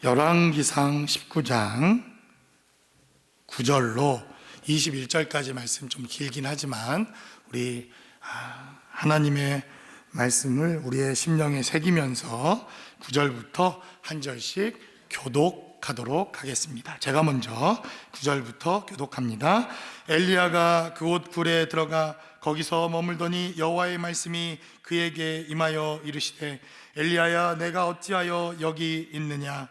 열왕기상 19장 9절로 21절까지 말씀 좀 길긴 하지만 우리 하나님의 말씀을 우리의 심령에 새기면서 9절부터 한 절씩 교독하도록 하겠습니다. 제가 먼저 9절부터 교독합니다. 엘리야가 그곳 굴에 들어가 거기서 머물더니 여호와의 말씀이 그에게 임하여 이르시되 엘리야야 내가 어찌하여 여기 있느냐.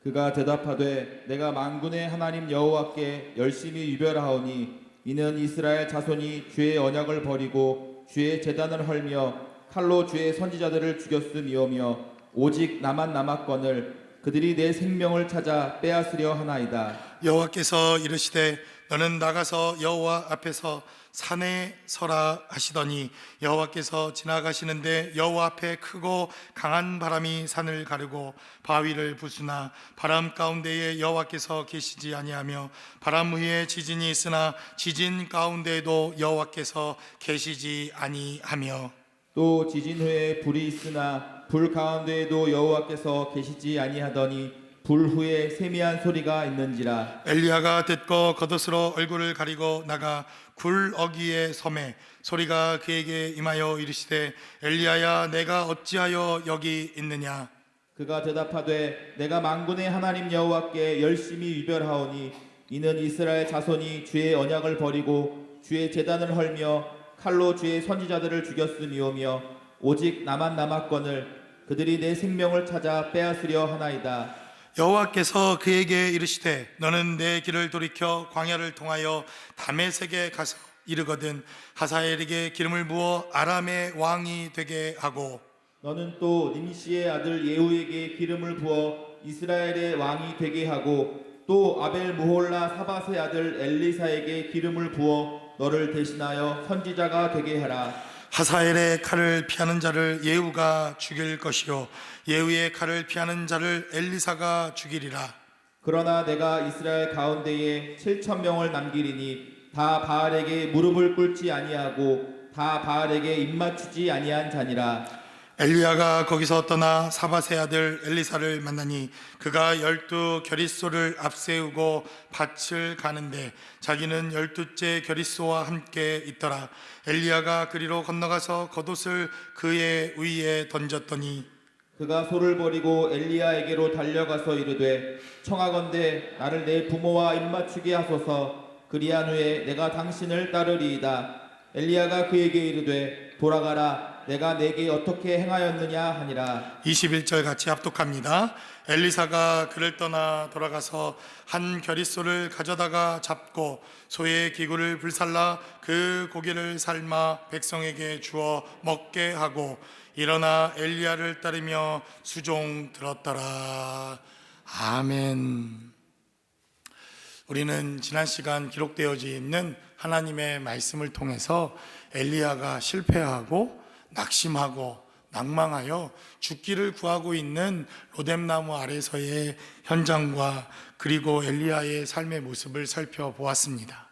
그가 대답하되 내가 만군의 하나님 여호와께 열심히 유별하오니 이는 이스라엘 자손이 주의 언약을 버리고 주의 제단을 헐며 칼로 주의 선지자들을 죽였음이오며 오직 나만 남았거늘 그들이 내 생명을 찾아 빼앗으려 하나이다. 여호와께서 이르시되 너는 나가서 여호와 앞에서 산에 서라 하시더니 여호와께서 지나가시는데 여호와 앞에 크고 강한 바람이 산을 가르고 바위를 부수나 바람 가운데에 여호와께서 계시지 아니하며 바람 위에 지진이 있으나 지진 가운데에도 여호와께서 계시지 아니하며 또 지진 후에 불이 있으나 불 가운데에도 여호와께서 계시지 아니하더니 불 후에 세미한 소리가 있는지라. 엘리야가 듣고 겉옷으로 얼굴을 가리고 나가 굴 어귀에 섬에 소리가 그에게 임하여 이르시되 엘리야야 내가 어찌하여 여기 있느냐. 그가 대답하되 내가 만군의 하나님 여호와께 열심히 유별하오니 이는 이스라엘 자손이 주의 언약을 버리고 주의 제단을 헐며 칼로 주의 선지자들을 죽였음이오며 오직 나만 남았거늘 그들이 내 생명을 찾아 빼앗으려 하나이다. 여호와께서 그에게 이르시되 너는 내 길을 돌이켜 광야를 통하여 다메섹에 가서 이르거든 하사엘에게 기름을 부어 아람의 왕이 되게 하고 너는 또 님시의 아들 예후에게 기름을 부어 이스라엘의 왕이 되게 하고 또 아벨 무홀라 사밧의 아들 엘리사에게 기름을 부어 너를 대신하여 선지자가 되게 하라. 하사엘의 칼을 피하는 자를 예후가 죽일 것이요 예후의 칼을 피하는 자를 엘리사가 죽이리라. 그러나 내가 이스라엘 가운데에 7,000명을 남기리니 다 바알에게 무릎을 꿇지 아니하고 다 바알에게 입맞추지 아니한 자니라. 엘리야가 거기서 떠나 사밧의 아들 엘리사를 만나니 그가 12 겨릿소를 앞세우고 밭을 가는데 자기는 12째 겨릿소와 함께 있더라. 엘리야가 그리로 건너가서 겉옷을 그의 위에 던졌더니 그가 소를 버리고 엘리야에게로 달려가서 이르되 청하건대 나를 내 부모와 입맞추게 하소서. 그리한 후에 내가 당신을 따르리이다. 엘리야가 그에게 이르되 돌아가라. 내가 내게 어떻게 행하였느냐 하니라. 21절 같이 합독합니다. 엘리사가 그를 떠나 돌아가서 한 겨릿소를 가져다가 잡고 소의 기구를 불살라 그 고기를 삶아 백성에게 주어 먹게 하고 일어나 엘리야를 따르며 수종 들었더라. 아멘. 우리는 지난 시간 기록되어져 있는 하나님의 말씀을 통해서 엘리야가 실패하고 낙심하고 낭망하여 죽기를 구하고 있는 로뎀나무 아래서의 현장과 그리고 엘리야의 삶의 모습을 살펴보았습니다.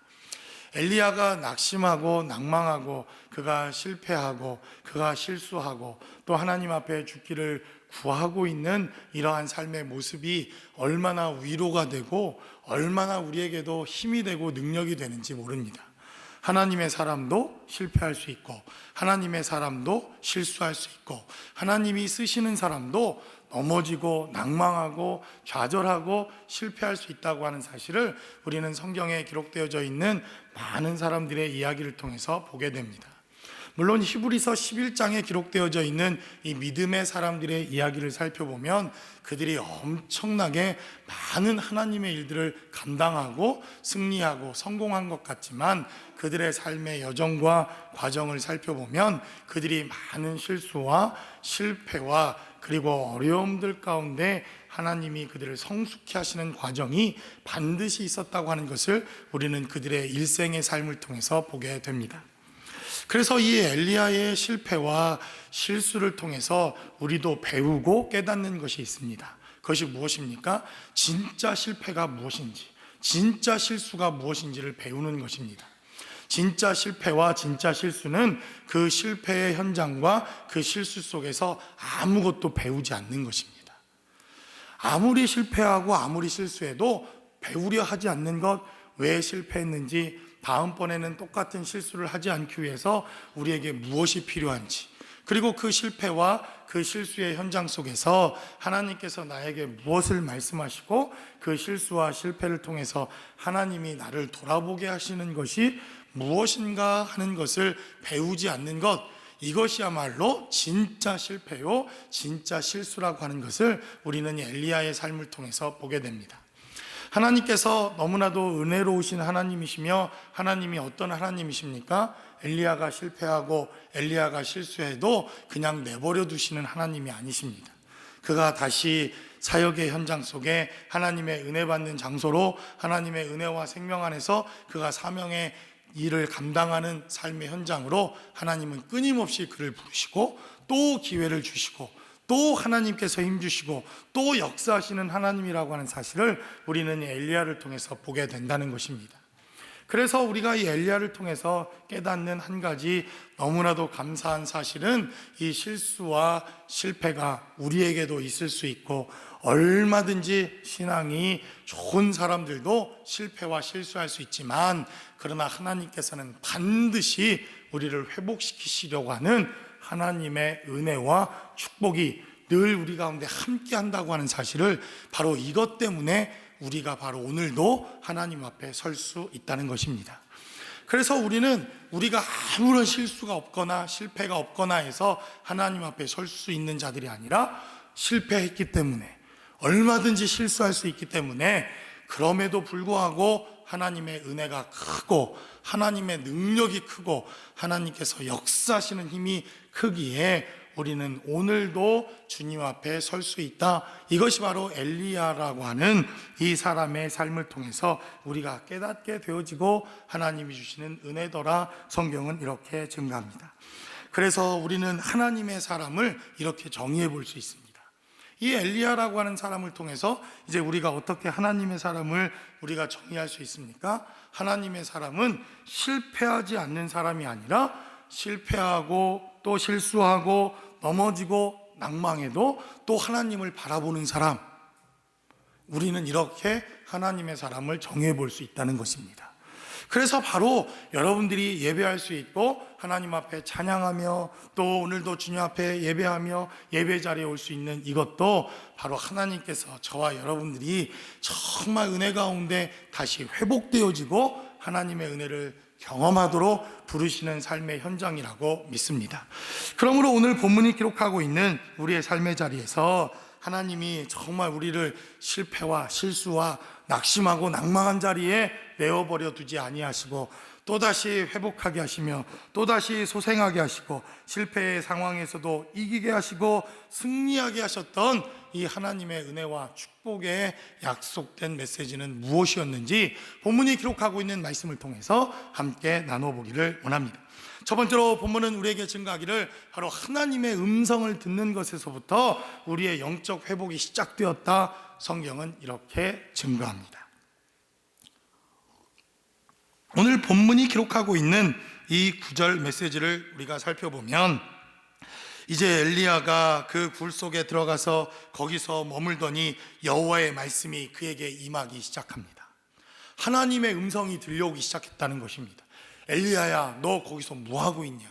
엘리야가 낙심하고 낭망하고 그가 실패하고 그가 실수하고 또 하나님 앞에 죽기를 구하고 있는 이러한 삶의 모습이 얼마나 위로가 되고 얼마나 우리에게도 힘이 되고 능력이 되는지 모릅니다. 하나님의 사람도 실패할 수 있고 하나님의 사람도 실수할 수 있고 하나님이 쓰시는 사람도 넘어지고 낭망하고 좌절하고 실패할 수 있다고 하는 사실을 우리는 성경에 기록되어져 있는 많은 사람들의 이야기를 통해서 보게 됩니다. 물론 히브리서 11장에 기록되어져 있는 이 믿음의 사람들의 이야기를 살펴보면 그들이 엄청나게 많은 하나님의 일들을 감당하고 승리하고 성공한 것 같지만 그들의 삶의 여정과 과정을 살펴보면 그들이 많은 실수와 실패와 그리고 어려움들 가운데 하나님이 그들을 성숙케 하시는 과정이 반드시 있었다고 하는 것을 우리는 그들의 일생의 삶을 통해서 보게 됩니다. 그래서 이 엘리야의 실패와 실수를 통해서 우리도 배우고 깨닫는 것이 있습니다. 그것이 무엇입니까? 진짜 실패가 무엇인지, 진짜 실수가 무엇인지를 배우는 것입니다. 진짜 실패와 진짜 실수는 그 실패의 현장과 그 실수 속에서 아무것도 배우지 않는 것입니다. 아무리 실패하고 아무리 실수해도 배우려 하지 않는 것, 왜 실패했는지, 다음번에는 똑같은 실수를 하지 않기 위해서 우리에게 무엇이 필요한지, 그리고 그 실패와 그 실수의 현장 속에서 하나님께서 나에게 무엇을 말씀하시고 그 실수와 실패를 통해서 하나님이 나를 돌아보게 하시는 것이 무엇인가 하는 것을 배우지 않는 것, 이것이야말로 진짜 실패요, 진짜 실수라고 하는 것을 우리는 엘리야의 삶을 통해서 보게 됩니다. 하나님께서 너무나도 은혜로우신 하나님이시며, 하나님이 어떤 하나님이십니까? 엘리야가 실패하고 엘리야가 실수해도 그냥 내버려 두시는 하나님이 아니십니다. 그가 다시 사역의 현장 속에 하나님의 은혜 받는 장소로, 하나님의 은혜와 생명 안에서 그가 사명의 일을 감당하는 삶의 현장으로 하나님은 끊임없이 그를 부르시고 또 기회를 주시고 또 하나님께서 힘주시고 또 역사하시는 하나님이라고 하는 사실을 우리는 이 엘리야를 통해서 보게 된다는 것입니다. 그래서 우리가 이 엘리야를 통해서 깨닫는 한 가지 너무나도 감사한 사실은, 이 실수와 실패가 우리에게도 있을 수 있고, 얼마든지 신앙이 좋은 사람들도 실패와 실수할 수 있지만, 그러나 하나님께서는 반드시 우리를 회복시키시려고 하는 하나님의 은혜와 축복이 늘 우리 가운데 함께 한다고 하는 사실을, 바로 이것 때문에 우리가 바로 오늘도 하나님 앞에 설 수 있다는 것입니다. 그래서 우리는 우리가 아무런 실수가 없거나 실패가 없거나 해서 하나님 앞에 설 수 있는 자들이 아니라, 실패했기 때문에, 얼마든지 실수할 수 있기 때문에, 그럼에도 불구하고 하나님의 은혜가 크고 하나님의 능력이 크고 하나님께서 역사하시는 힘이 크기에 우리는 오늘도 주님 앞에 설 수 있다. 이것이 바로 엘리야라고 하는 이 사람의 삶을 통해서 우리가 깨닫게 되어지고 하나님이 주시는 은혜더라. 성경은 이렇게 증가합니다. 그래서 우리는 하나님의 사람을 이렇게 정의해 볼 수 있습니다. 이 엘리야라고 하는 사람을 통해서 이제 우리가 어떻게 하나님의 사람을 우리가 정의할 수 있습니까? 하나님의 사람은 실패하지 않는 사람이 아니라, 실패하고 또 실수하고 넘어지고 낭망해도 또 하나님을 바라보는 사람, 우리는 이렇게 하나님의 사람을 정해 볼 수 있다는 것입니다. 그래서 바로 여러분들이 예배할 수 있고 하나님 앞에 찬양하며 또 오늘도 주님 앞에 예배하며 예배 자리에 올 수 있는 이것도 바로 하나님께서 저와 여러분들이 정말 은혜 가운데 다시 회복되어지고 하나님의 은혜를 경험하도록 부르시는 삶의 현장이라고 믿습니다. 그러므로 오늘 본문이 기록하고 있는 우리의 삶의 자리에서 하나님이 정말 우리를 실패와 실수와 낙심하고 낭망한 자리에 내어버려 두지 아니하시고 또다시 회복하게 하시며 또다시 소생하게 하시고 실패의 상황에서도 이기게 하시고 승리하게 하셨던 이 하나님의 은혜와 축복의 약속된 메시지는 무엇이었는지 본문이 기록하고 있는 말씀을 통해서 함께 나눠보기를 원합니다. 첫 번째로 본문은 우리에게 증가하기를 바로 하나님의 음성을 듣는 것에서부터 우리의 영적 회복이 시작되었다. 성경은 이렇게 증가합니다. 오늘 본문이 기록하고 있는 이 9절 메시지를 우리가 살펴보면, 이제 엘리야가 그 굴 속에 들어가서 거기서 머물더니 여호와의 말씀이 그에게 임하기 시작합니다. 하나님의 음성이 들려오기 시작했다는 것입니다. 엘리야야, 너 거기서 뭐하고 있냐?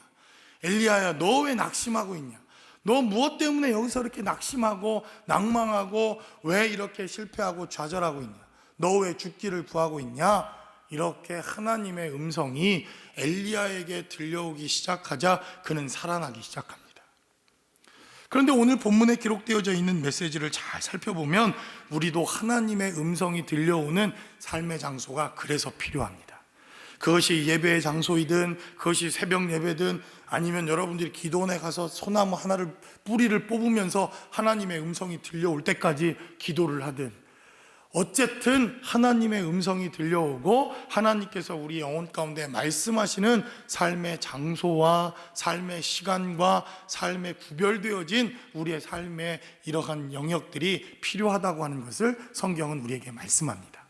엘리야야, 너 왜 낙심하고 있냐? 너 무엇 때문에 여기서 이렇게 낙심하고 낭망하고 왜 이렇게 실패하고 좌절하고 있냐? 너 왜 죽기를 구하고 있냐? 이렇게 하나님의 음성이 엘리야에게 들려오기 시작하자 그는 살아나기 시작합니다. 그런데 오늘 본문에 기록되어져 있는 메시지를 잘 살펴보면 우리도 하나님의 음성이 들려오는 삶의 장소가 그래서 필요합니다. 그것이 예배의 장소이든 그것이 새벽 예배든 아니면 여러분들이 기도원에 가서 소나무 하나를 뿌리를 뽑으면서 하나님의 음성이 들려올 때까지 기도를 하든, 어쨌든 하나님의 음성이 들려오고 하나님께서 우리 영혼 가운데 말씀하시는 삶의 장소와 삶의 시간과 삶에 구별되어진 우리의 삶의 이러한 영역들이 필요하다고 하는 것을 성경은 우리에게 말씀합니다.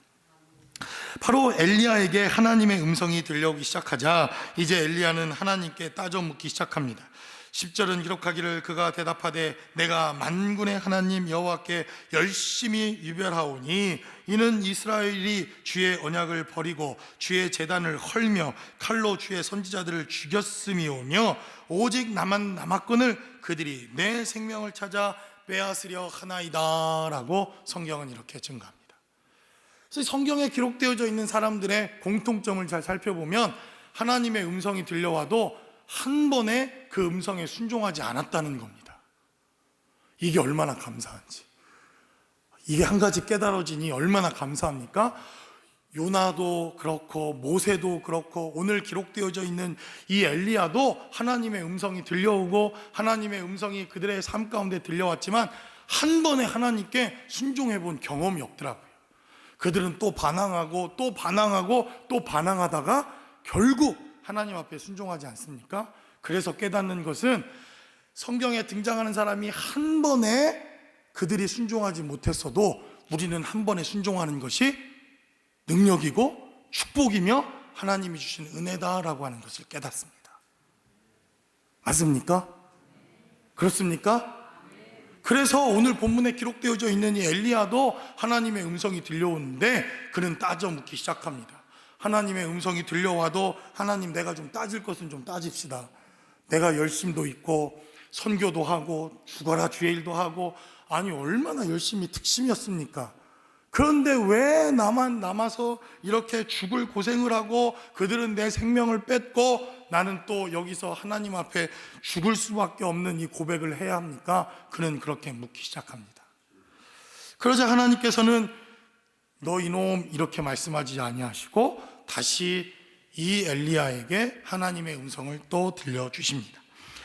바로 엘리야에게 하나님의 음성이 들려오기 시작하자 이제 엘리야는 하나님께 따져 묻기 시작합니다. 10절은 기록하기를 그가 대답하되 내가 만군의 하나님 여호와께 열심히 유별하오니 이는 이스라엘이 주의 언약을 버리고 주의 제단을 헐며 칼로 주의 선지자들을 죽였음이오며 오직 나만 남았거늘 그들이 내 생명을 찾아 빼앗으려 하나이다 라고 성경은 이렇게 증가합니다. 그래서 성경에 기록되어져 있는 사람들의 공통점을 잘 살펴보면 하나님의 음성이 들려와도 한 번에 그 음성에 순종하지 않았다는 겁니다. 이게 얼마나 감사한지, 이게 한 가지 깨달아지니 얼마나 감사합니까? 요나도 그렇고 모세도 그렇고 오늘 기록되어져 있는 이 엘리야도 하나님의 음성이 들려오고 하나님의 음성이 그들의 삶 가운데 들려왔지만 한 번에 하나님께 순종해 본 경험이 없더라고요. 그들은 또 반항하고 또 반항하고 또 반항하다가 결국 하나님 앞에 순종하지 않습니까? 그래서 깨닫는 것은 성경에 등장하는 사람이 한 번에 그들이 순종하지 못했어도 우리는 한 번에 순종하는 것이 능력이고 축복이며 하나님이 주신 은혜다라고 하는 것을 깨닫습니다. 맞습니까? 그렇습니까? 그래서 오늘 본문에 기록되어져 있는 이 엘리야도 하나님의 음성이 들려오는데 그는 따져 묻기 시작합니다. 하나님의 음성이 들려와도 하나님, 내가 좀 따질 것은 좀 따집시다. 내가 열심도 있고 선교도 하고 죽어라 주의 일도 하고, 아니 얼마나 열심히 특심이었습니까? 그런데 왜 나만 남아서 이렇게 죽을 고생을 하고 그들은 내 생명을 뺏고 나는 또 여기서 하나님 앞에 죽을 수밖에 없는 이 고백을 해야 합니까? 그는 그렇게 묻기 시작합니다. 그러자 하나님께서는 너 이놈 이렇게 말씀하지 아니하시고 다시 이 엘리야에게 하나님의 음성을 또 들려주십니다.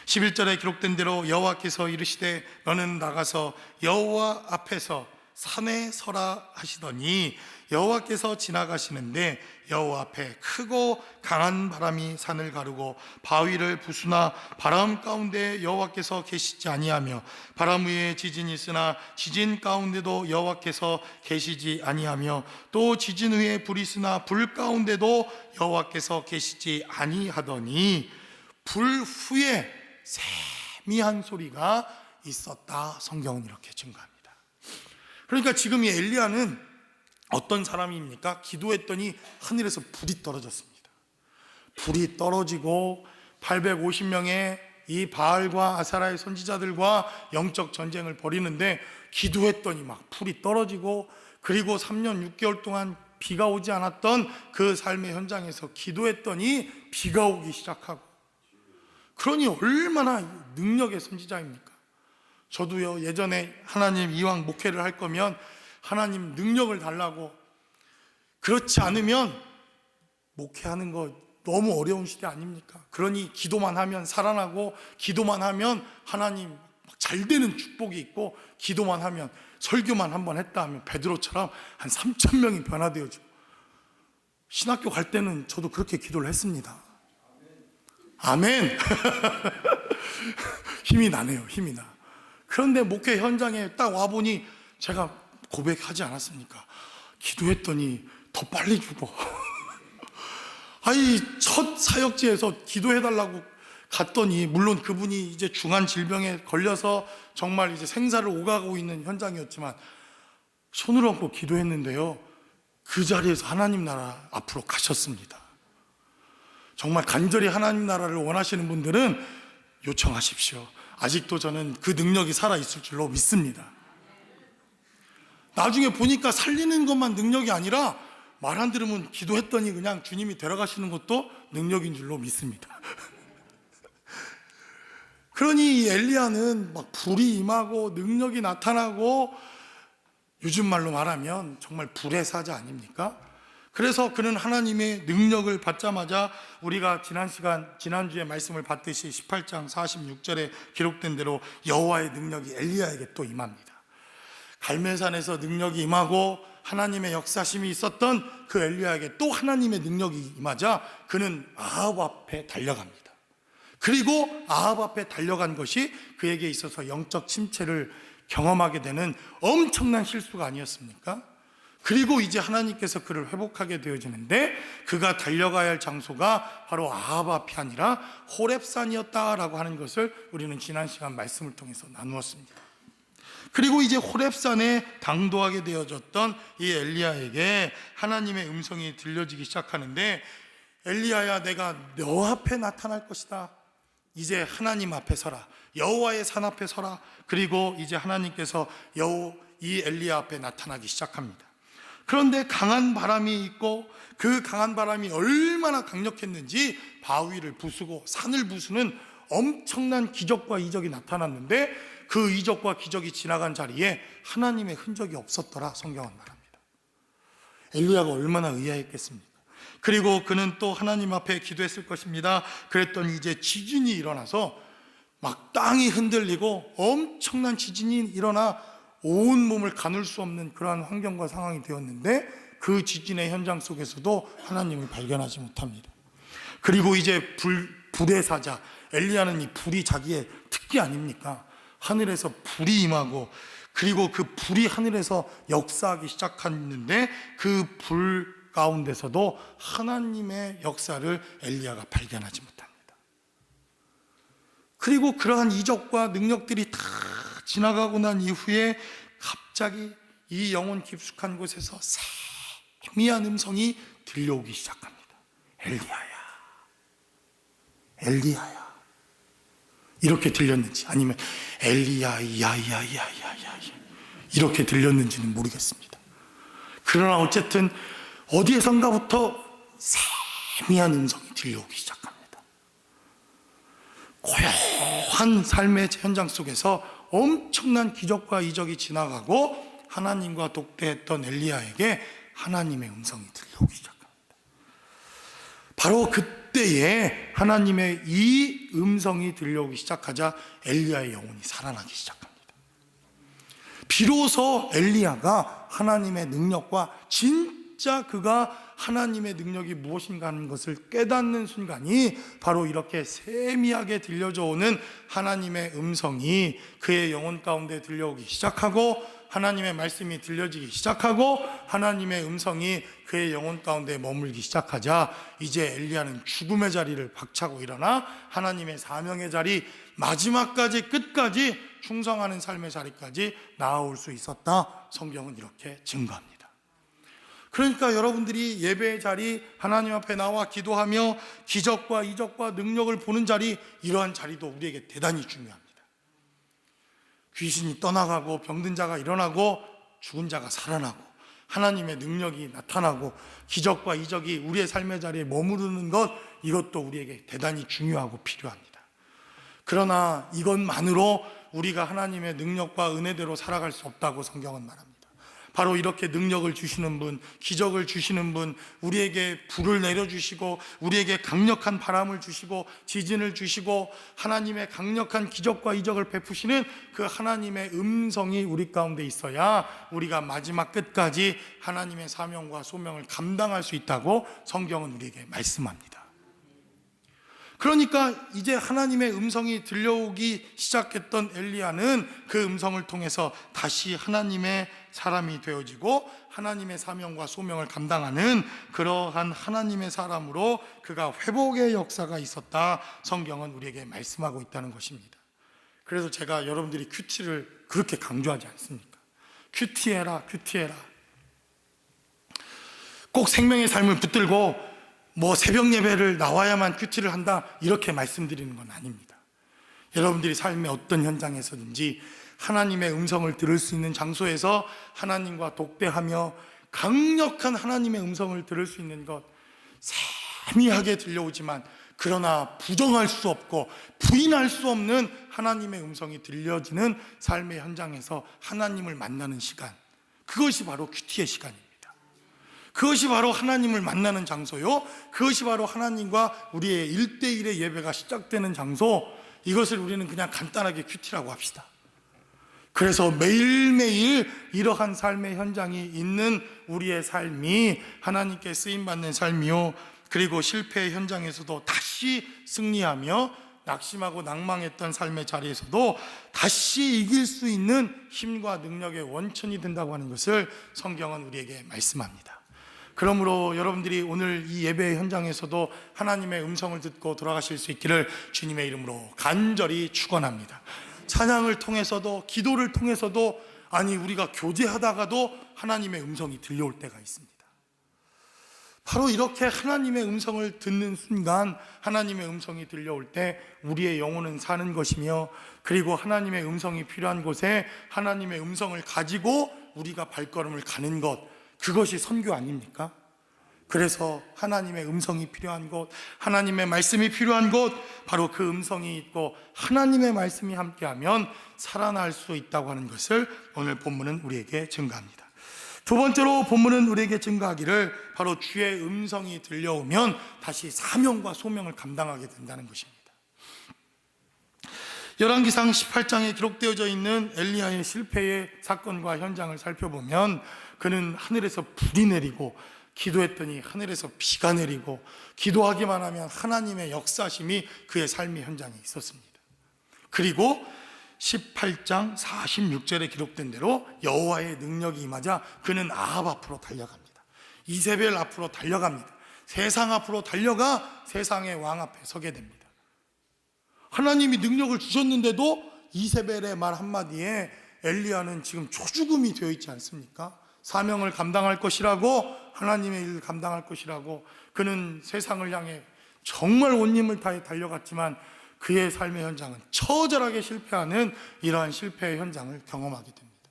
11절에 기록된 대로 여호와께서 이르시되 너는 나가서 여호와 앞에서 산에 서라 하시더니 여호와께서 지나가시는데 여호와 앞에 크고 강한 바람이 산을 가르고 바위를 부수나 바람 가운데 여호와께서 계시지 아니하며 바람 위에 지진이 있으나 지진 가운데도 여호와께서 계시지 아니하며 또 지진 위에 불이 있으나 불 가운데도 여호와께서 계시지 아니하더니 불 후에 세미한 소리가 있었다. 성경은 이렇게 증가합니다. 그러니까 지금 이 엘리야는 어떤 사람입니까? 기도했더니 하늘에서 불이 떨어졌습니다. 불이 떨어지고 850명의 이 바알과 아사라의 선지자들과 영적 전쟁을 벌이는데 기도했더니 막 불이 떨어지고, 그리고 3년 6개월 동안 비가 오지 않았던 그 삶의 현장에서 기도했더니 비가 오기 시작하고, 그러니 얼마나 능력의 선지자입니까? 저도요, 예전에 하나님 이왕 목회를 할 거면 하나님 능력을 달라고, 그렇지 않으면 목회하는 거 너무 어려운 시대 아닙니까? 그러니 기도만 하면 살아나고, 기도만 하면 하나님 잘 되는 축복이 있고, 기도만 하면 설교만 한번 했다 하면 베드로처럼 한 3,000명이 변화되어지고, 신학교 갈 때는 저도 그렇게 기도를 했습니다. 아멘. 힘이 나네요. 힘이 나. 그런데 목회 현장에 딱 와보니 제가 고백하지 않았습니까? 기도했더니 더 빨리 죽어. 아니, 첫 사역지에서 기도해달라고 갔더니, 물론 그분이 이제 중한 질병에 걸려서 정말 이제 생사를 오가고 있는 현장이었지만 손을 얹고 기도했는데요, 그 자리에서 하나님 나라 앞으로 가셨습니다. 정말 간절히 하나님 나라를 원하시는 분들은 요청하십시오. 아직도 저는 그 능력이 살아있을 줄로 믿습니다. 나중에 보니까 살리는 것만 능력이 아니라 말 안 들으면 기도했더니 그냥 주님이 데려가시는 것도 능력인 줄로 믿습니다. 그러니 이 엘리야는 막 불이 임하고 능력이 나타나고, 요즘 말로 말하면 정말 불의 사자 아닙니까? 그래서 그는 하나님의 능력을 받자마자 우리가 지난주에 말씀을 봤듯이 18장 46절에 기록된 대로 여호와의 능력이 엘리야에게 또 임합니다. 갈멜산에서 능력이 임하고 하나님의 역사심이 있었던 그 엘리야에게 또 하나님의 능력이 임하자 그는 아합 앞에 달려갑니다. 그리고 아합 앞에 달려간 것이 그에게 있어서 영적 침체를 경험하게 되는 엄청난 실수가 아니었습니까? 그리고 이제 하나님께서 그를 회복하게 되어지는데, 그가 달려가야 할 장소가 바로 아합 앞이 아니라 호렙산이었다라고 하는 것을 우리는 지난 시간 말씀을 통해서 나누었습니다. 그리고 이제 호렙산에 당도하게 되어졌던 이 엘리야에게 하나님의 음성이 들려지기 시작하는데, 엘리야야, 내가 너 앞에 나타날 것이다. 이제 하나님 앞에 서라. 여호와의 산 앞에 서라. 그리고 이제 하나님께서 이 엘리야 앞에 나타나기 시작합니다. 그런데 강한 바람이 있고, 그 강한 바람이 얼마나 강력했는지 바위를 부수고 산을 부수는 엄청난 기적과 이적이 나타났는데, 그 이적과 기적이 지나간 자리에 하나님의 흔적이 없었더라, 성경은 말합니다. 엘리야가 얼마나 의아했겠습니까? 그리고 그는 또 하나님 앞에 기도했을 것입니다. 그랬더니 이제 지진이 일어나서 막 땅이 흔들리고 엄청난 지진이 일어나 온 몸을 가눌 수 없는 그러한 환경과 상황이 되었는데, 그 지진의 현장 속에서도 하나님을 발견하지 못합니다. 그리고 이제 불의 사자 엘리야는, 이 불이 자기의 특기 아닙니까? 하늘에서 불이 임하고, 그리고 그 불이 하늘에서 역사하기 시작했는데, 그 불 가운데서도 하나님의 역사를 엘리야가 발견하지 못합니다. 그리고 그러한 이적과 능력들이 다 지나가고 난 이후에 갑자기 이 영혼 깊숙한 곳에서 세미한 음성이 들려오기 시작합니다. 엘리야야, 엘리야야. 이렇게 들렸는지, 아니면 엘리야 야야야야야 이렇게 들렸는지는 모르겠습니다. 그러나 어쨌든 어디에선가부터 세미한 음성이 들려오기 시작합니다. 고요한 삶의 현장 속에서 엄청난 기적과 이적이 지나가고, 하나님과 독대했던 엘리야에게 하나님의 음성이 들려오기 시작합니다. 바로 그때에 하나님의 이 음성이 들려오기 시작하자 엘리야의 영혼이 살아나기 시작합니다. 비로소 엘리야가 하나님의 능력과 진짜 그가 하나님의 능력이 무엇인가 하는 것을 깨닫는 순간이, 바로 이렇게 세미하게 들려져 오는 하나님의 음성이 그의 영혼 가운데 들려오기 시작하고, 하나님의 말씀이 들려지기 시작하고, 하나님의 음성이 그의 영혼 가운데 머물기 시작하자, 이제 엘리야는 죽음의 자리를 박차고 일어나 하나님의 사명의 자리, 마지막까지 끝까지 충성하는 삶의 자리까지 나아올 수 있었다, 성경은 이렇게 증거합니다. 그러니까 여러분들이 예배의 자리, 하나님 앞에 나와 기도하며 기적과 이적과 능력을 보는 자리, 이러한 자리도 우리에게 대단히 중요합니다. 귀신이 떠나가고, 병든 자가 일어나고, 죽은 자가 살아나고, 하나님의 능력이 나타나고, 기적과 이적이 우리의 삶의 자리에 머무르는 것, 이것도 우리에게 대단히 중요하고 필요합니다. 그러나 이것만으로 우리가 하나님의 능력과 은혜대로 살아갈 수 없다고 성경은 말합니다. 바로 이렇게 능력을 주시는 분, 기적을 주시는 분, 우리에게 불을 내려주시고, 우리에게 강력한 바람을 주시고, 지진을 주시고, 하나님의 강력한 기적과 이적을 베푸시는 그 하나님의 음성이 우리 가운데 있어야 우리가 마지막 끝까지 하나님의 사명과 소명을 감당할 수 있다고 성경은 우리에게 말씀합니다. 그러니까 이제 하나님의 음성이 들려오기 시작했던 엘리야는 그 음성을 통해서 다시 하나님의 사람이 되어지고, 하나님의 사명과 소명을 감당하는 그러한 하나님의 사람으로 그가 회복의 역사가 있었다, 성경은 우리에게 말씀하고 있다는 것입니다. 그래서 제가 여러분들이 큐티를 그렇게 강조하지 않습니까? 큐티해라, 큐티해라. 꼭 생명의 삶을 붙들고 새벽 예배를 나와야만 큐티를 한다, 이렇게 말씀드리는 건 아닙니다. 여러분들이 삶의 어떤 현장에서든지 하나님의 음성을 들을 수 있는 장소에서 하나님과 독대하며 강력한 하나님의 음성을 들을 수 있는 것, 세미하게 들려오지만 그러나 부정할 수 없고 부인할 수 없는 하나님의 음성이 들려지는 삶의 현장에서 하나님을 만나는 시간, 그것이 바로 큐티의 시간입니다. 그것이 바로 하나님을 만나는 장소요, 그것이 바로 하나님과 우리의 1대1의 예배가 시작되는 장소, 이것을 우리는 그냥 간단하게 큐티라고 합시다. 그래서 매일매일 이러한 삶의 현장이 있는 우리의 삶이 하나님께 쓰임받는 삶이요, 그리고 실패의 현장에서도 다시 승리하며 낙심하고 낭망했던 삶의 자리에서도 다시 이길 수 있는 힘과 능력의 원천이 된다고 하는 것을 성경은 우리에게 말씀합니다. 그러므로 여러분들이 오늘 이 예배 현장에서도 하나님의 음성을 듣고 돌아가실 수 있기를 주님의 이름으로 간절히 축원합니다. 찬양을 통해서도, 기도를 통해서도, 아니 우리가 교제하다가도 하나님의 음성이 들려올 때가 있습니다. 바로 이렇게 하나님의 음성을 듣는 순간, 하나님의 음성이 들려올 때 우리의 영혼은 사는 것이며, 그리고 하나님의 음성이 필요한 곳에 하나님의 음성을 가지고 우리가 발걸음을 가는 것, 그것이 선교 아닙니까? 그래서 하나님의 음성이 필요한 곳, 하나님의 말씀이 필요한 곳, 바로 그 음성이 있고 하나님의 말씀이 함께하면 살아날 수 있다고 하는 것을 오늘 본문은 우리에게 증거합니다. 두 번째로 본문은 우리에게 증거하기를 바로 주의 음성이 들려오면 다시 사명과 소명을 감당하게 된다는 것입니다. 열왕기상 18장에 기록되어져 있는 엘리야의 실패의 사건과 현장을 살펴보면 그는 하늘에서 불이 내리고, 기도했더니 하늘에서 비가 내리고, 기도하기만 하면 하나님의 역사심이 그의 삶의 현장에 있었습니다. 그리고 18장 46절에 기록된 대로 여호와의 능력이 임하자 그는 아합 앞으로 달려갑니다. 이세벨 앞으로 달려갑니다. 세상 앞으로 달려가 세상의 왕 앞에 서게 됩니다. 하나님이 능력을 주셨는데도 이세벨의 말 한마디에 엘리야는 지금 초죽음이 되어 있지 않습니까? 사명을 감당할 것이라고, 하나님의 일을 감당할 것이라고 그는 세상을 향해 정말 온 힘을 다해 달려갔지만 그의 삶의 현장은 처절하게 실패하는 이러한 실패의 현장을 경험하게 됩니다.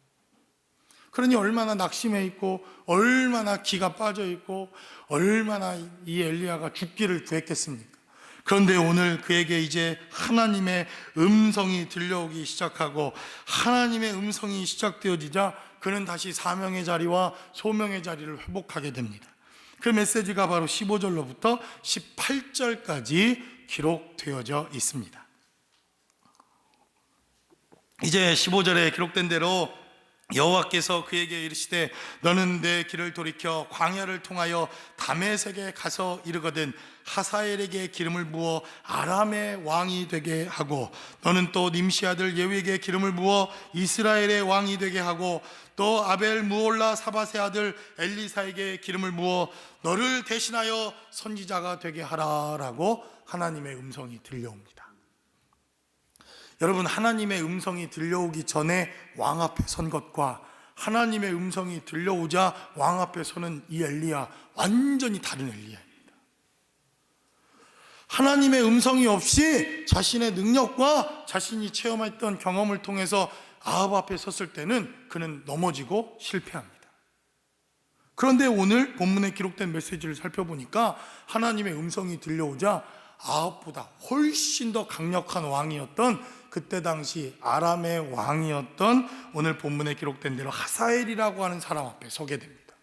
그러니 얼마나 낙심해 있고, 얼마나 기가 빠져 있고, 얼마나 이 엘리야가 죽기를 구했겠습니까? 그런데 오늘 그에게 이제 하나님의 음성이 들려오기 시작하고, 하나님의 음성이 시작되어지자 그는 다시 사명의 자리와 소명의 자리를 회복하게 됩니다. 그 메시지가 바로 15절로부터 18절까지 기록되어져 있습니다. 이제 15절에 기록된 대로 여호와께서 그에게 이르시되 너는 내 길을 돌이켜 광야를 통하여 다메섹에 가서 이르거든 하사엘에게 기름을 부어 아람의 왕이 되게 하고, 너는 또 님시 아들 예후에게 기름을 부어 이스라엘의 왕이 되게 하고, 또 아벨 무올라 사밧의 아들 엘리사에게 기름을 부어 너를 대신하여 선지자가 되게 하라라고 하나님의 음성이 들려옵니다. 여러분, 하나님의 음성이 들려오기 전에 왕 앞에 선 것과 하나님의 음성이 들려오자 왕 앞에 서는 이 엘리야, 완전히 다른 엘리야입니다. 하나님의 음성이 없이 자신의 능력과 자신이 체험했던 경험을 통해서 아합 앞에 섰을 때는 그는 넘어지고 실패합니다. 그런데 오늘 본문에 기록된 메시지를 살펴보니까 하나님의 음성이 들려오자 아합보다 훨씬 더 강력한 왕이었던, 그때 당시 아람의 왕이었던 오늘 본문에 기록된 대로 하사엘이라고 하는 사람 앞에 서게 됩니다.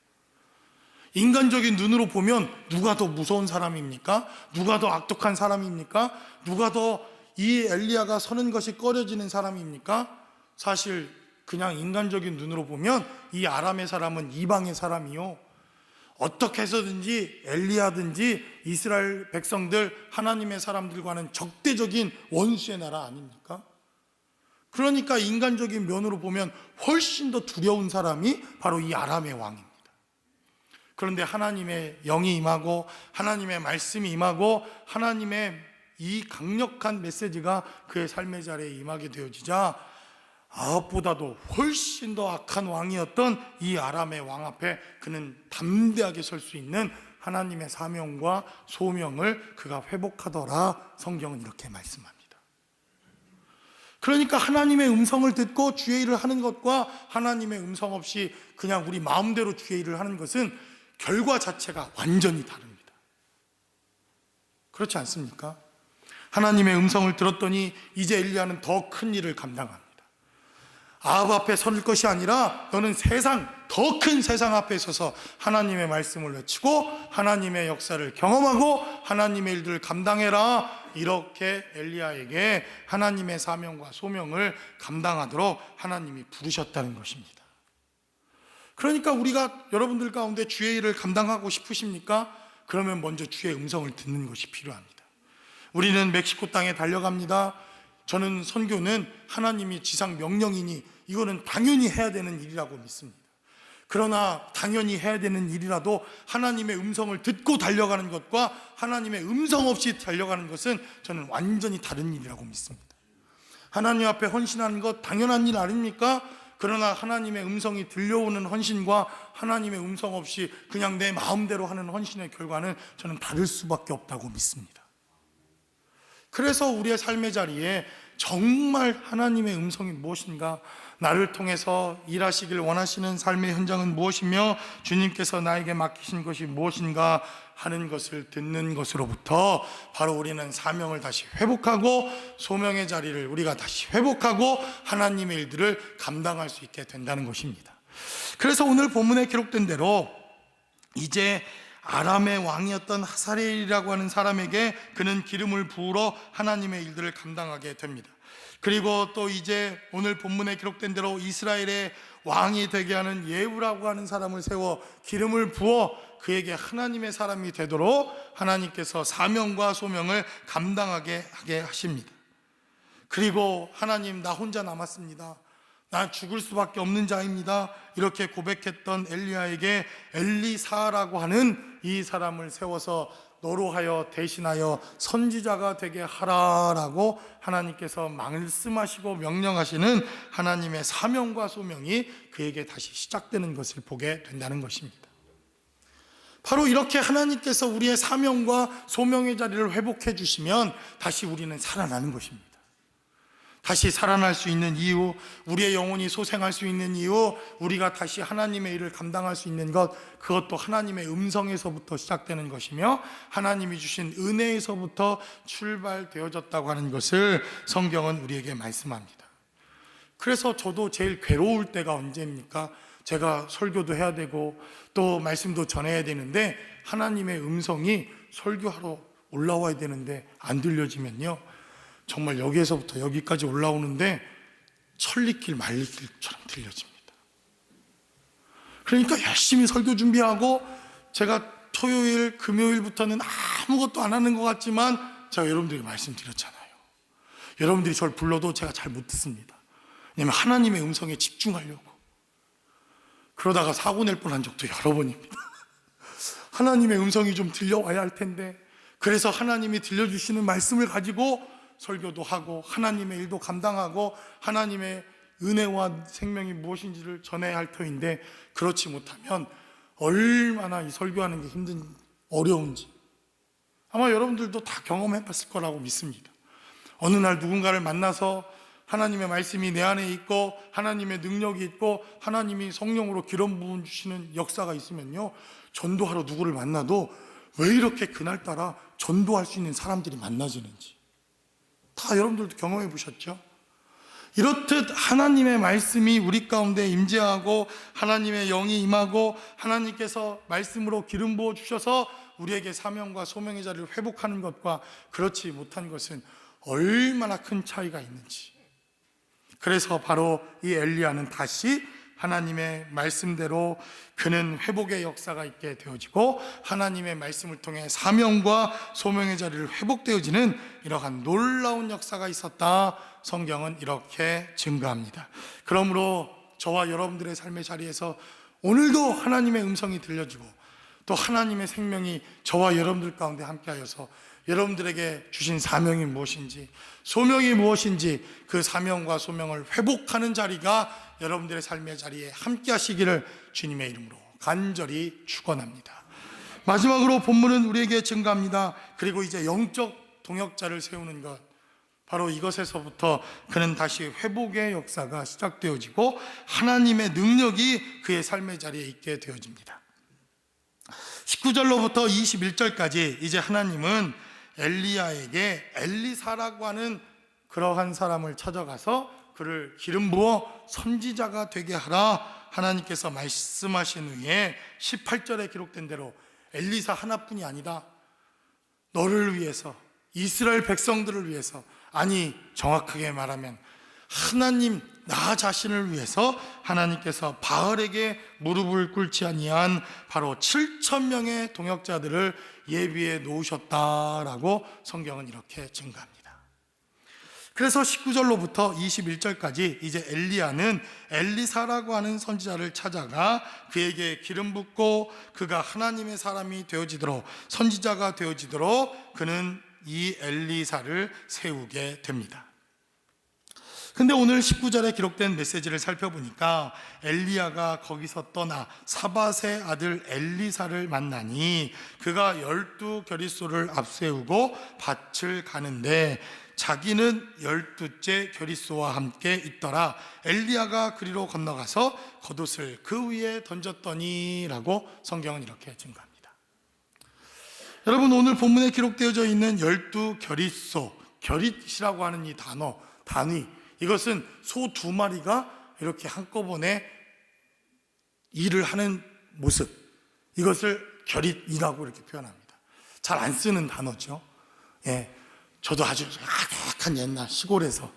인간적인 눈으로 보면 누가 더 무서운 사람입니까? 누가 더 악독한 사람입니까? 누가 더 이 엘리야가 서는 것이 꺼려지는 사람입니까? 사실 그냥 인간적인 눈으로 보면 이 아람의 사람은 이방의 사람이요, 어떻게 해서든지 엘리야든지 이스라엘 백성들, 하나님의 사람들과는 적대적인 원수의 나라 아닙니까? 그러니까 인간적인 면으로 보면 훨씬 더 두려운 사람이 바로 이 아람의 왕입니다. 그런데 하나님의 영이 임하고 하나님의 말씀이 임하고 하나님의 이 강력한 메시지가 그의 삶의 자리에 임하게 되어지자 아합보다도 훨씬 더 악한 왕이었던 이 아람의 왕 앞에 그는 담대하게 설 수 있는 하나님의 사명과 소명을 그가 회복하더라. 성경은 이렇게 말씀합니다. 그러니까 하나님의 음성을 듣고 주의 일을 하는 것과 하나님의 음성 없이 그냥 우리 마음대로 주의 일을 하는 것은 결과 자체가 완전히 다릅니다. 그렇지 않습니까? 하나님의 음성을 들었더니 이제 엘리야는 더 큰 일을 감당합니다. 아합 앞에 설 것이 아니라 너는 더 큰 세상 앞에 서서 하나님의 말씀을 외치고 하나님의 역사를 경험하고 하나님의 일들을 감당해라. 이렇게 엘리야에게 하나님의 사명과 소명을 감당하도록 하나님이 부르셨다는 것입니다. 그러니까 우리가 여러분들 가운데 주의 일을 감당하고 싶으십니까? 그러면 먼저 주의 음성을 듣는 것이 필요합니다. 우리는 멕시코 땅에 달려갑니다. 저는 선교는 하나님이 지상 명령이니 이거는 당연히 해야 되는 일이라고 믿습니다. 그러나 당연히 해야 되는 일이라도 하나님의 음성을 듣고 달려가는 것과 하나님의 음성 없이 달려가는 것은 저는 완전히 다른 일이라고 믿습니다. 하나님 앞에 헌신하는 것 당연한 일 아닙니까? 그러나 하나님의 음성이 들려오는 헌신과 하나님의 음성 없이 그냥 내 마음대로 하는 헌신의 결과는 저는 다를 수밖에 없다고 믿습니다. 그래서 우리의 삶의 자리에 정말 하나님의 음성이 무엇인가, 나를 통해서 일하시길 원하시는 삶의 현장은 무엇이며 주님께서 나에게 맡기신 것이 무엇인가 하는 것을 듣는 것으로부터 바로 우리는 사명을 다시 회복하고 소명의 자리를 우리가 다시 회복하고 하나님의 일들을 감당할 수 있게 된다는 것입니다. 그래서 오늘 본문에 기록된 대로 이제 아람의 왕이었던 하사렐이라고 하는 사람에게 그는 기름을 부으러 하나님의 일들을 감당하게 됩니다. 그리고 또 이제 오늘 본문에 기록된 대로 이스라엘의 왕이 되게 하는 예후라고 하는 사람을 세워 기름을 부어 그에게 하나님의 사람이 되도록 하나님께서 사명과 소명을 감당하게 하게 하십니다. 그리고 하나님, 나 혼자 남았습니다. 나 죽을 수밖에 없는 자입니다. 이렇게 고백했던 엘리야에게 엘리사라고 하는 이 사람을 세워서 너로 하여 대신하여 선지자가 되게 하라라고 하나님께서 말씀하시고 명령하시는 하나님의 사명과 소명이 그에게 다시 시작되는 것을 보게 된다는 것입니다. 바로 이렇게 하나님께서 우리의 사명과 소명의 자리를 회복해 주시면 다시 우리는 살아나는 것입니다. 다시 살아날 수 있는 이유, 우리의 영혼이 소생할 수 있는 이유, 우리가 다시 하나님의 일을 감당할 수 있는 것, 그것도 하나님의 음성에서부터 시작되는 것이며 하나님이 주신 은혜에서부터 출발되어졌다고 하는 것을 성경은 우리에게 말씀합니다. 그래서 저도 제일 괴로울 때가 언제입니까? 제가 설교도 해야 되고 또 말씀도 전해야 되는데 하나님의 음성이 설교하러 올라와야 되는데 안 들려지면요, 정말 여기에서부터 여기까지 올라오는데 천리길 말리길처럼 들려집니다. 그러니까 열심히 설교 준비하고 제가 토요일, 금요일부터는 아무것도 안 하는 것 같지만 제가 여러분들에게 말씀드렸잖아요. 여러분들이 저를 불러도 제가 잘 못 듣습니다. 왜냐하면 하나님의 음성에 집중하려고. 그러다가 사고 낼 뻔한 적도 여러 번입니다. 하나님의 음성이 좀 들려와야 할 텐데, 그래서 하나님이 들려주시는 말씀을 가지고 설교도 하고 하나님의 일도 감당하고 하나님의 은혜와 생명이 무엇인지를 전해야 할 터인데, 그렇지 못하면 얼마나 이 설교하는 게 어려운지 아마 여러분들도 다 경험해 봤을 거라고 믿습니다. 어느 날 누군가를 만나서 하나님의 말씀이 내 안에 있고 하나님의 능력이 있고 하나님이 성령으로 기름 부음 주시는 역사가 있으면요, 전도하러 누구를 만나도 왜 이렇게 그날따라 전도할 수 있는 사람들이 만나지는지 다 여러분들도 경험해 보셨죠? 이렇듯 하나님의 말씀이 우리 가운데 임재하고 하나님의 영이 임하고 하나님께서 말씀으로 기름 부어 주셔서 우리에게 사명과 소명의 자리를 회복하는 것과 그렇지 못한 것은 얼마나 큰 차이가 있는지. 그래서 바로 이 엘리야는 다시 하나님의 말씀대로 그는 회복의 역사가 있게 되어지고 하나님의 말씀을 통해 사명과 소명의 자리를 회복되어지는 이러한 놀라운 역사가 있었다. 성경은 이렇게 증거합니다. 그러므로 저와 여러분들의 삶의 자리에서 오늘도 하나님의 음성이 들려지고 또 하나님의 생명이 저와 여러분들 가운데 함께하여서 여러분들에게 주신 사명이 무엇인지 소명이 무엇인지 그 사명과 소명을 회복하는 자리가 여러분들의 삶의 자리에 함께 하시기를 주님의 이름으로 간절히 축원합니다. 마지막으로 본문은 우리에게 증거합니다. 그리고 이제 영적 동역자를 세우는 것, 바로 이것에서부터 그는 다시 회복의 역사가 시작되어지고 하나님의 능력이 그의 삶의 자리에 있게 되어집니다. 19절로부터 21절까지 이제 하나님은 엘리야에게 엘리사라고 하는 그러한 사람을 찾아가서 그를 기름 부어 선지자가 되게 하라 하나님께서 말씀하신 후에 18절에 기록된 대로 엘리사 하나뿐이 아니다, 너를 위해서, 이스라엘 백성들을 위해서, 아니 정확하게 말하면 하나님 나 자신을 위해서 하나님께서 바알에게 무릎을 꿇지 아니한 바로 7,000명의 동역자들을 예비해 놓으셨다라고 성경은 이렇게 증가합니다. 그래서 19절로부터 21절까지 이제 엘리야는 엘리사라고 하는 선지자를 찾아가 그에게 기름 붓고 그가 하나님의 사람이 되어지도록, 선지자가 되어지도록 그는 이 엘리사를 세우게 됩니다. 근데 오늘 19절에 기록된 메시지를 살펴보니까 엘리야가 거기서 떠나 사밧의 아들 엘리사를 만나니 그가 12겨릿소를 앞세우고 밭을 가는데 자기는 12째 겨릿소와 함께 있더라. 엘리야가 그리로 건너가서 겉옷을 그 위에 던졌더니 라고 성경은 이렇게 증가합니다. 여러분, 오늘 본문에 기록되어져 있는 12겨릿소, 겨릿이라고 하는 이 단위, 이것은 소 2마리가 이렇게 한꺼번에 일을 하는 모습, 이것을 겨릿이라고 이렇게 표현합니다. 잘 안 쓰는 단어죠. 예, 저도 아주 아득한 옛날 시골에서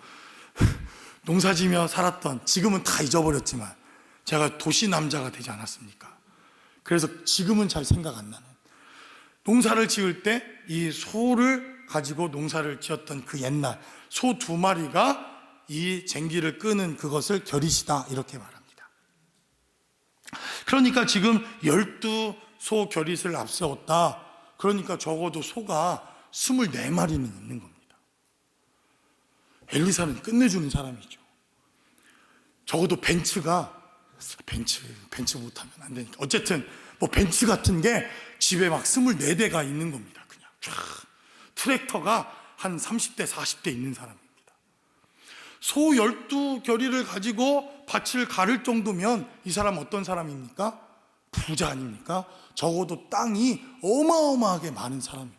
농사지며 살았던, 지금은 다 잊어버렸지만 제가 도시 남자가 되지 않았습니까? 그래서 지금은 잘 생각 안 나는, 농사를 지을 때 이 소를 가지고 농사를 지었던 그 옛날 소 2마리가 이 쟁기를 끄는 그것을 겨릿이다 이렇게 말합니다. 그러니까 지금 12소 겨릿을 앞세웠다. 그러니까 적어도 소가 24마리는 있는 겁니다. 엘리사는 끝내주는 사람이죠. 적어도 벤츠 못하면 안 되니까, 어쨌든 뭐 벤츠 같은 게 집에 막 24대가 있는 겁니다. 그냥 쫙 트랙터가 한 30대 40대 있는 사람입니다. 소 12겨리를 가지고 밭을 가를 정도면 이 사람 어떤 사람입니까? 부자 아닙니까? 적어도 땅이 어마어마하게 많은 사람입니다.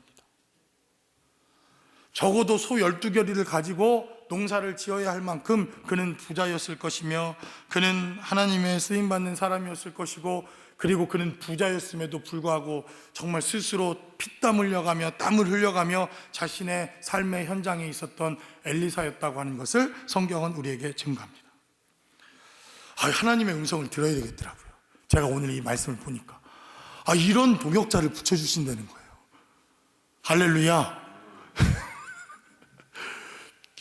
적어도 소 12겨리를 가지고 농사를 지어야 할 만큼 그는 부자였을 것이며, 그는 하나님의 쓰임받는 사람이었을 것이고, 그리고 그는 부자였음에도 불구하고 정말 스스로 피땀 흘려가며 땀을 흘려가며 자신의 삶의 현장에 있었던 엘리사였다고 하는 것을 성경은 우리에게 증거합니다. 하나님의 음성을 들어야 되겠더라고요. 제가 오늘 이 말씀을 보니까 이런 동역자를 붙여주신다는 거예요. 할렐루야.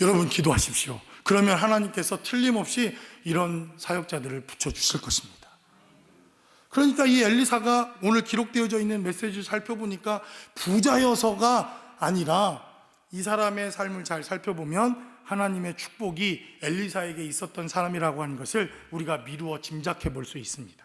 여러분 기도하십시오. 그러면 하나님께서 틀림없이 이런 사역자들을 붙여주실 것입니다. 그러니까 이 엘리사가 오늘 기록되어져 있는 메시지를 살펴보니까 부자여서가 아니라 이 사람의 삶을 잘 살펴보면 하나님의 축복이 엘리사에게 있었던 사람이라고 하는 것을 우리가 미루어 짐작해 볼 수 있습니다.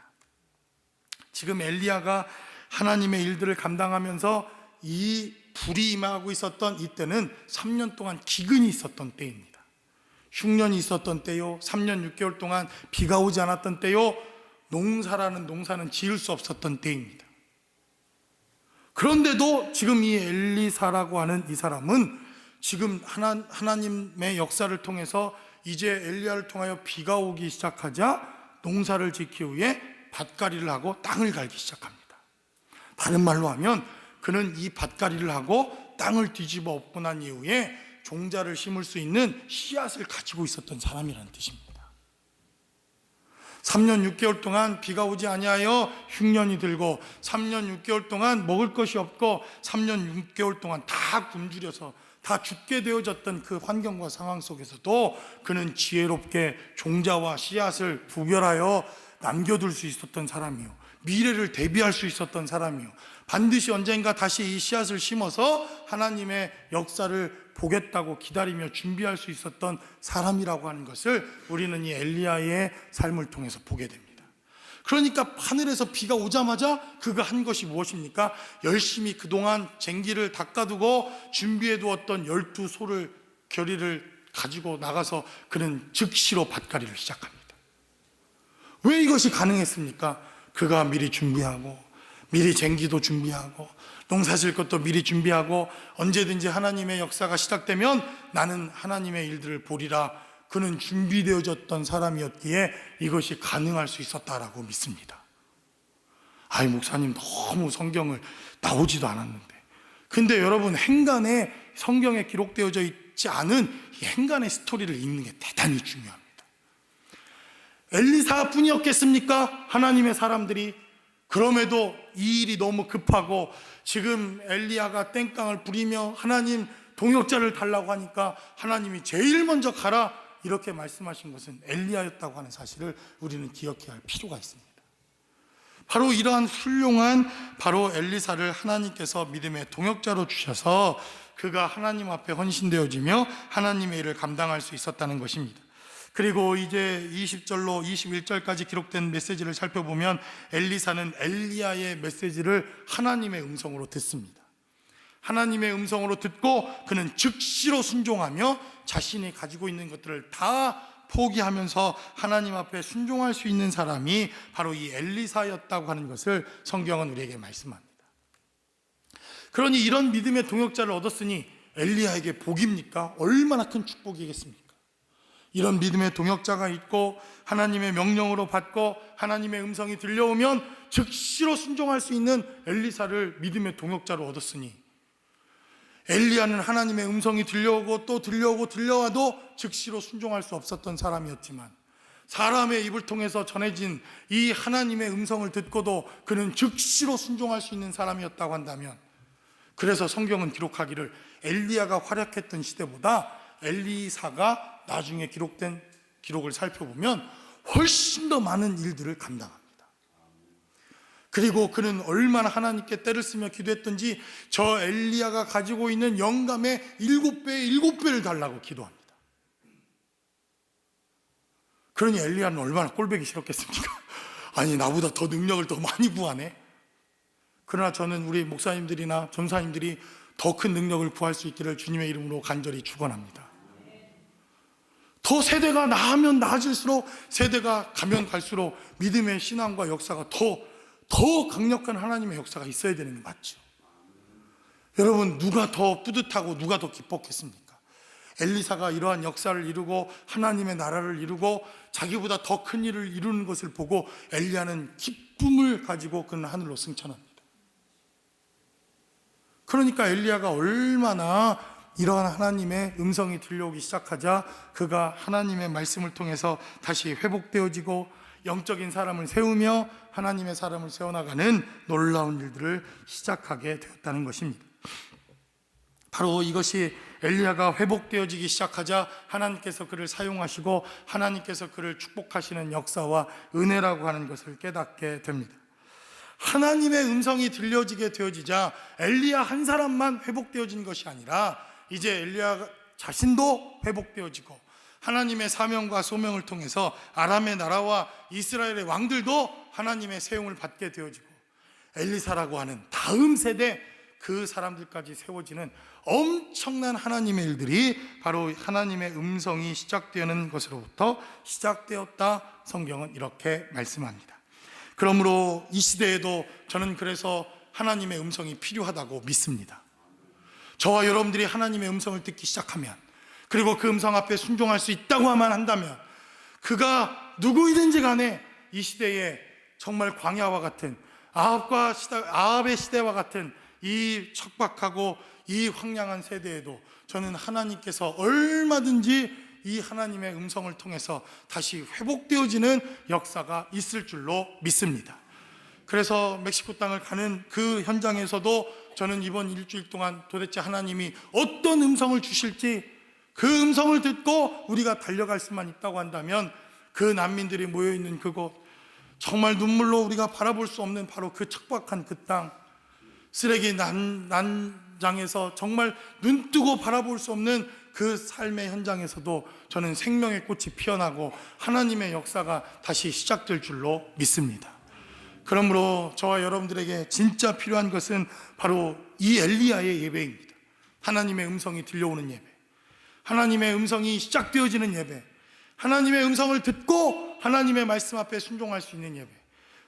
지금 엘리야가 하나님의 일들을 감당하면서 이 불이 임하고 있었던 이때는 3년 동안 기근이 있었던 때입니다. 흉년이 있었던 때요, 3년 6개월 동안 비가 오지 않았던 때요, 농사는 지을 수 없었던 때입니다. 그런데도 지금 이 엘리사라고 하는 이 사람은 지금 하나님의 역사를 통해서 이제 엘리야를 통하여 비가 오기 시작하자 농사를 짓기 위해 밭갈이를 하고 땅을 갈기 시작합니다. 다른 말로 하면 그는 이 밭갈이를 하고 땅을 뒤집어 엎고 난 이후에 종자를 심을 수 있는 씨앗을 가지고 있었던 사람이라는 뜻입니다. 3년 6개월 동안 비가 오지 아니하여 흉년이 들고, 3년 6개월 동안 먹을 것이 없고, 3년 6개월 동안 다 굶주려서 다 죽게 되어졌던 그 환경과 상황 속에서도 그는 지혜롭게 종자와 씨앗을 구별하여 남겨둘 수 있었던 사람이요, 미래를 대비할 수 있었던 사람이요, 반드시 언젠가 다시 이 씨앗을 심어서 하나님의 역사를 보겠다고 기다리며 준비할 수 있었던 사람이라고 하는 것을 우리는 이 엘리야의 삶을 통해서 보게 됩니다. 그러니까 하늘에서 비가 오자마자 그가 한 것이 무엇입니까? 열심히 그동안 쟁기를 닦아두고 준비해 두었던 12소를 겨리를 가지고 나가서 그는 즉시로 밭갈이를 시작합니다. 왜 이것이 가능했습니까? 그가 미리 준비하고, 미리 쟁기도 준비하고, 농사 질 것도 미리 준비하고, 언제든지 하나님의 역사가 시작되면 나는 하나님의 일들을 보리라, 그는 준비되어졌던 사람이었기에 이것이 가능할 수 있었다라고 믿습니다. 목사님 너무 성경을 나오지도 않았는데, 근데 여러분, 행간에 성경에 기록되어져 있지 않은 이 행간의 스토리를 읽는 게 대단히 중요합니다. 엘리사뿐이었겠습니까? 하나님의 사람들이. 그럼에도 이 일이 너무 급하고 지금 엘리야가 땡깡을 부리며 하나님 동역자를 달라고 하니까 하나님이 제일 먼저 가라 이렇게 말씀하신 것은 엘리야였다고 하는 사실을 우리는 기억해야 할 필요가 있습니다. 바로 이러한 훌륭한 바로 엘리사를 하나님께서 믿음의 동역자로 주셔서 그가 하나님 앞에 헌신되어지며 하나님의 일을 감당할 수 있었다는 것입니다. 그리고 이제 20절로 21절까지 기록된 메시지를 살펴보면 엘리사는 엘리야의 메시지를 하나님의 음성으로 듣습니다. 하나님의 음성으로 듣고 그는 즉시로 순종하며 자신이 가지고 있는 것들을 다 포기하면서 하나님 앞에 순종할 수 있는 사람이 바로 이 엘리사였다고 하는 것을 성경은 우리에게 말씀합니다. 그러니 이런 믿음의 동역자를 얻었으니 엘리야에게 복입니까? 얼마나 큰 축복이겠습니까? 이런 믿음의 동역자가 있고 하나님의 명령으로 받고 하나님의 음성이 들려오면 즉시로 순종할 수 있는 엘리사를 믿음의 동역자로 얻었으니 엘리야는 하나님의 음성이 들려오고 또 들려오고 들려와도 즉시로 순종할 수 없었던 사람이었지만 사람의 입을 통해서 전해진 이 하나님의 음성을 듣고도 그는 즉시로 순종할 수 있는 사람이었다고 한다면, 그래서 성경은 기록하기를 엘리야가 활약했던 시대보다 엘리사가 나중에 기록된 기록을 살펴보면 훨씬 더 많은 일들을 감당합니다. 그리고 그는 얼마나 하나님께 때를 쓰며 기도했던지 저 엘리야가 가지고 있는 영감의 7배를 달라고 기도합니다. 그러니 엘리야는 얼마나 꼴보기 싫었겠습니까? 아니 나보다 더 능력을 더 많이 구하네. 그러나 저는 우리 목사님들이나 전사님들이 더 큰 능력을 구할 수 있기를 주님의 이름으로 간절히 축원합니다. 더 세대가 나아면 나아질수록, 세대가 가면 갈수록 믿음의 신앙과 역사가 더 강력한 하나님의 역사가 있어야 되는 게 맞죠. 여러분, 누가 더 뿌듯하고 누가 더 기뻤겠습니까? 엘리사가 이러한 역사를 이루고 하나님의 나라를 이루고 자기보다 더 큰 일을 이루는 것을 보고 엘리야는 기쁨을 가지고 그는 하늘로 승천합니다. 그러니까 엘리야가 얼마나 이러한 하나님의 음성이 들려오기 시작하자 그가 하나님의 말씀을 통해서 다시 회복되어지고 영적인 사람을 세우며 하나님의 사람을 세워나가는 놀라운 일들을 시작하게 되었다는 것입니다. 바로 이것이 엘리야가 회복되어지기 시작하자 하나님께서 그를 사용하시고 하나님께서 그를 축복하시는 역사와 은혜라고 하는 것을 깨닫게 됩니다. 하나님의 음성이 들려지게 되어지자 엘리야 한 사람만 회복되어진 것이 아니라 이제 엘리야 자신도 회복되어지고 하나님의 사명과 소명을 통해서 아람의 나라와 이스라엘의 왕들도 하나님의 세움을 받게 되어지고 엘리사라고 하는 다음 세대 그 사람들까지 세워지는 엄청난 하나님의 일들이 바로 하나님의 음성이 시작되는 것으로부터 시작되었다. 성경은 이렇게 말씀합니다. 그러므로 이 시대에도 저는 그래서 하나님의 음성이 필요하다고 믿습니다. 저와 여러분들이 하나님의 음성을 듣기 시작하면, 그리고 그 음성 앞에 순종할 수 있다고만 한다면, 그가 누구이든지 간에 이 시대에 정말 광야와 같은 아합의 시대와 같은 이 척박하고 이 황량한 세대에도 저는 하나님께서 얼마든지 이 하나님의 음성을 통해서 다시 회복되어지는 역사가 있을 줄로 믿습니다. 그래서 멕시코 땅을 가는 그 현장에서도 저는 이번 일주일 동안 도대체 하나님이 어떤 음성을 주실지, 그 음성을 듣고 우리가 달려갈 수만 있다고 한다면 그 난민들이 모여있는 그곳, 정말 눈물로 우리가 바라볼 수 없는 바로 그 척박한 그 땅, 쓰레기 난장에서 정말 눈뜨고 바라볼 수 없는 그 삶의 현장에서도 저는 생명의 꽃이 피어나고 하나님의 역사가 다시 시작될 줄로 믿습니다. 그러므로 저와 여러분들에게 진짜 필요한 것은 바로 이 엘리야의 예배입니다. 하나님의 음성이 들려오는 예배, 하나님의 음성이 시작되어지는 예배, 하나님의 음성을 듣고 하나님의 말씀 앞에 순종할 수 있는 예배.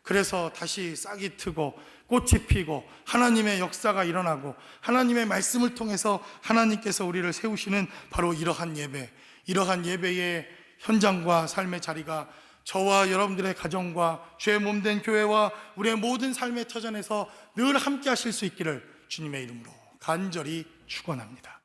그래서 다시 싹이 트고 꽃이 피고 하나님의 역사가 일어나고 하나님의 말씀을 통해서 하나님께서 우리를 세우시는 바로 이러한 예배, 이러한 예배의 현장과 삶의 자리가 저와 여러분들의 가정과 죄 몸된 교회와 우리의 모든 삶의 터전에서 늘 함께 하실 수 있기를 주님의 이름으로 간절히 축원합니다.